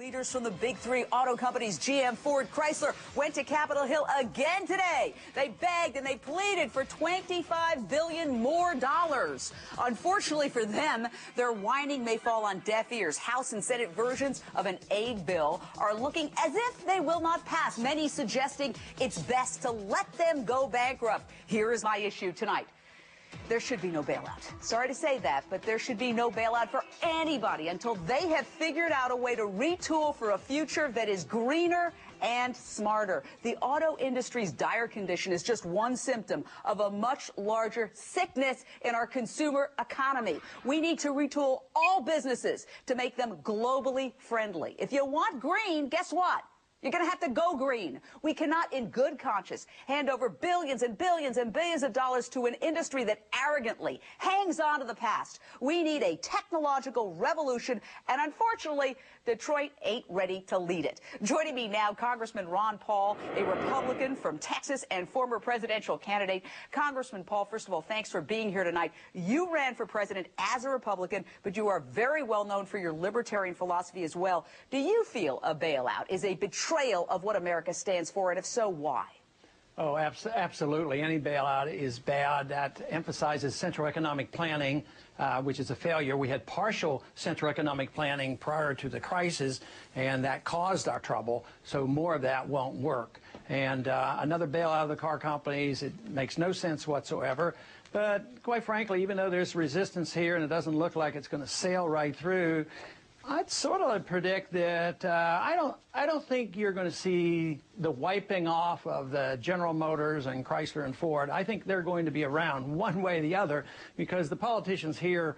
Leaders from the big three auto companies, GM, Ford, Chrysler, went to Capitol Hill again today. They begged and they pleaded for $25 billion more. Unfortunately for them, their whining may fall on deaf ears. House and Senate versions of an aid bill are looking as if they will not pass, many suggesting it's best to let them go bankrupt. Here is my issue tonight. There should be no bailout. Sorry to say that, but there should be no bailout for anybody until they have figured out a way to retool for a future that is greener and smarter. The auto industry's dire condition is just one symptom of a much larger sickness in our consumer economy. We need to retool all businesses to make them globally friendly. If you want green, guess what? You're going to have to go green. We cannot, in good conscience, hand over billions and billions and billions of dollars to an industry that arrogantly hangs on to the past. We need a technological revolution, and unfortunately, Detroit ain't ready to lead it. Joining me now, Congressman Ron Paul, a Republican from Texas and former presidential candidate. Congressman Paul, first of all, thanks for being here tonight. You ran for president as a Republican, but you are very well known for your libertarian philosophy as well. Do you feel a bailout is a betrayal of what America stands for, and if so, why? Oh, absolutely. Any bailout is bad. That emphasizes central economic planning, which is a failure. We had partial central economic planning prior to the crisis, and that caused our trouble. So more of that won't work. And another bailout of the car companies, it makes no sense whatsoever. But quite frankly, even though there's resistance here and it doesn't look like it's going to sail right through, I'd sort of predict that I don't think you're going to see the wiping off of the General Motors and Chrysler and Ford. I think they're going to be around one way or the other, because the politicians here,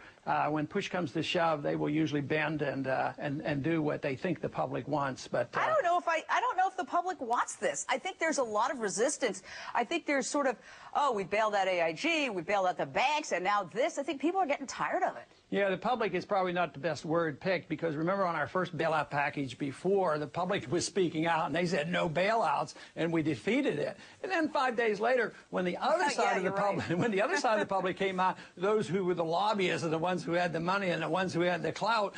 when push comes to shove, they will usually bend and do what they think the public wants. But I don't know if the public wants this. I think there's a lot of resistance. I think there's sort of, oh, we bailed out AIG, we bailed out the banks, and now this. I think people are getting tired of it. Yeah, the public is probably not the best word picked, because remember on our first bailout package before, the public was speaking out and they said no bailouts, and we defeated it. And then 5 days later, when the other side of the public, when the other side of the public came out, those who were the lobbyists and the ones who had the money and the ones who had the clout,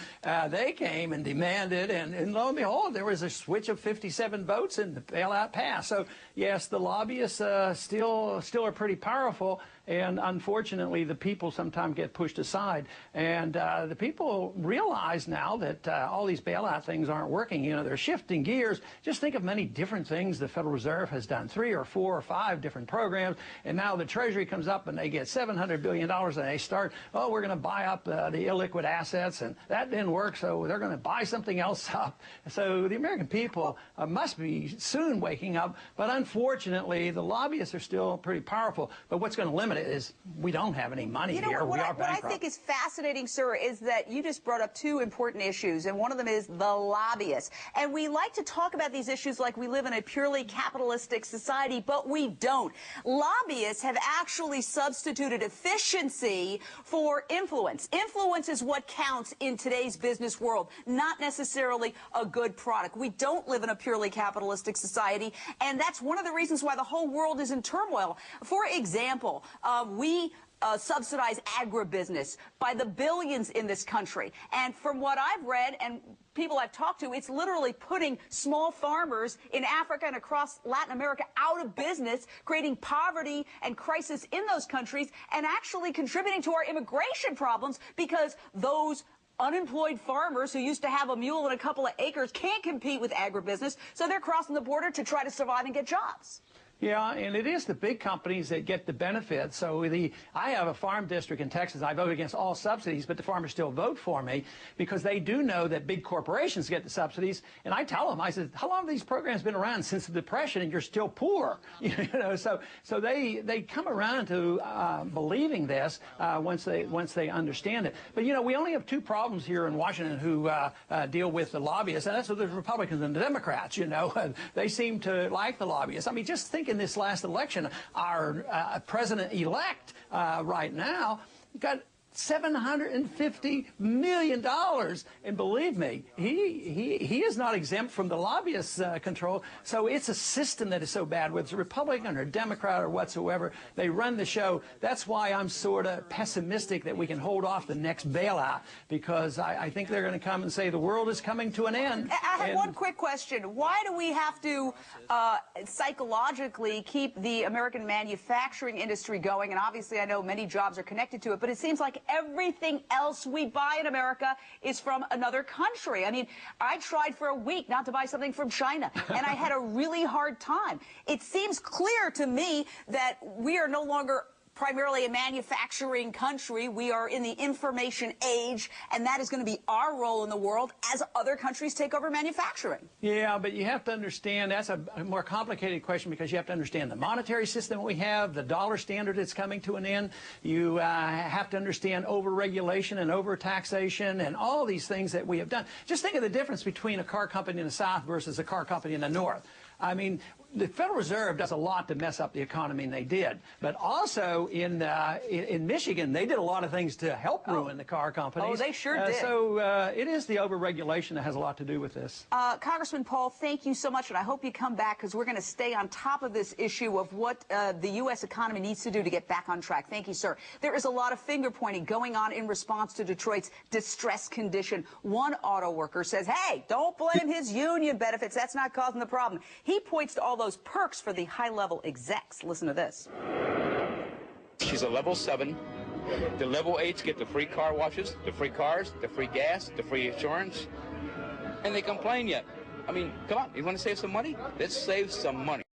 they came and demanded, and lo and behold, there was a switch of 57 votes and the bailout passed. So yes, the lobbyists still are pretty powerful. And unfortunately, the people sometimes get pushed aside. And the people realize now that all these bailout things aren't working. You know, they're shifting gears. Just think of many different things the Federal Reserve has done, 3 or 4 or 5 different programs. And now the Treasury comes up and they get $700 billion and they start, oh, we're going to buy up the illiquid assets. And that didn't work, so they're going to buy something else up. So the American people must be soon waking up. But unfortunately, the lobbyists are still pretty powerful. But what's going to limit is we don't have any money here. What I think is fascinating, sir, is that you just brought up 2 important issues, and one of them is the lobbyists. And we like to talk about these issues like we live in a purely capitalistic society, but we don't. Lobbyists have actually substituted efficiency for influence. Influence is what counts in today's business world, not necessarily a good product. We don't live in a purely capitalistic society, and that's one of the reasons why the whole world is in turmoil. For example, we subsidize agribusiness by the billions in this country. And from what I've read and people I've talked to, it's literally putting small farmers in Africa and across Latin America out of business, creating poverty and crisis in those countries, and actually contributing to our immigration problems, because those unemployed farmers who used to have a mule and a couple of acres can't compete with agribusiness, so they're crossing the border to try to survive and get jobs. Yeah, and it is the big companies that get the benefit. So I have a farm district in Texas. I vote against all subsidies, but the farmers still vote for me because they do know that big corporations get the subsidies. And I tell them, I said, how long have these programs been around? Since the Depression, and you're still poor. You know, so they come around to believing this once they understand it. But you know, we only have 2 problems here in Washington who deal with the lobbyists, and that's the Republicans and the Democrats. You know, they seem to like the lobbyists. I mean, just think. In this last election, our president-elect right now got $750 million. And believe me, he is not exempt from the lobbyists' control. So it's a system that is so bad, whether it's a Republican or Democrat or whatsoever. They run the show. That's why I'm sort of pessimistic that we can hold off the next bailout, because I think they're going to come and say the world is coming to an end. I have one quick question. Why do we have to psychologically keep the American manufacturing industry going? And obviously I know many jobs are connected to it, but it seems like everything else we buy in America is from another country. I mean, I tried for a week not to buy something from China, and I had a really hard time. It seems clear to me that we are no longer primarily a manufacturing country. We are in the information age, and that is going to be our role in the world as other countries take over manufacturing. Yeah, but you have to understand that's a more complicated question, because you have to understand the monetary system we have, the dollar standard that's coming to an end. You have to understand over-regulation and over-taxation and all these things that we have done. Just think of the difference between a car company in the South versus a car company in the North. I mean, the Federal Reserve does a lot to mess up the economy, and they did. But also in Michigan, they did a lot of things to help ruin the car companies. Oh, they sure did. So it is the overregulation that has a lot to do with this. Congressman Paul, thank you so much, and I hope you come back, because we're going to stay on top of this issue of what the U.S. economy needs to do to get back on track. Thank you, sir. There is a lot of finger-pointing going on in response to Detroit's distress condition. One auto worker says, hey, don't blame his union benefits. That's not causing the problem. He points to all those perks for the high-level execs. Listen to this. She's a level 7. The level 8s get the free car washes, the free cars, the free gas, the free insurance, and they complain yet. I mean, come on, you want to save some money? Let's save some money.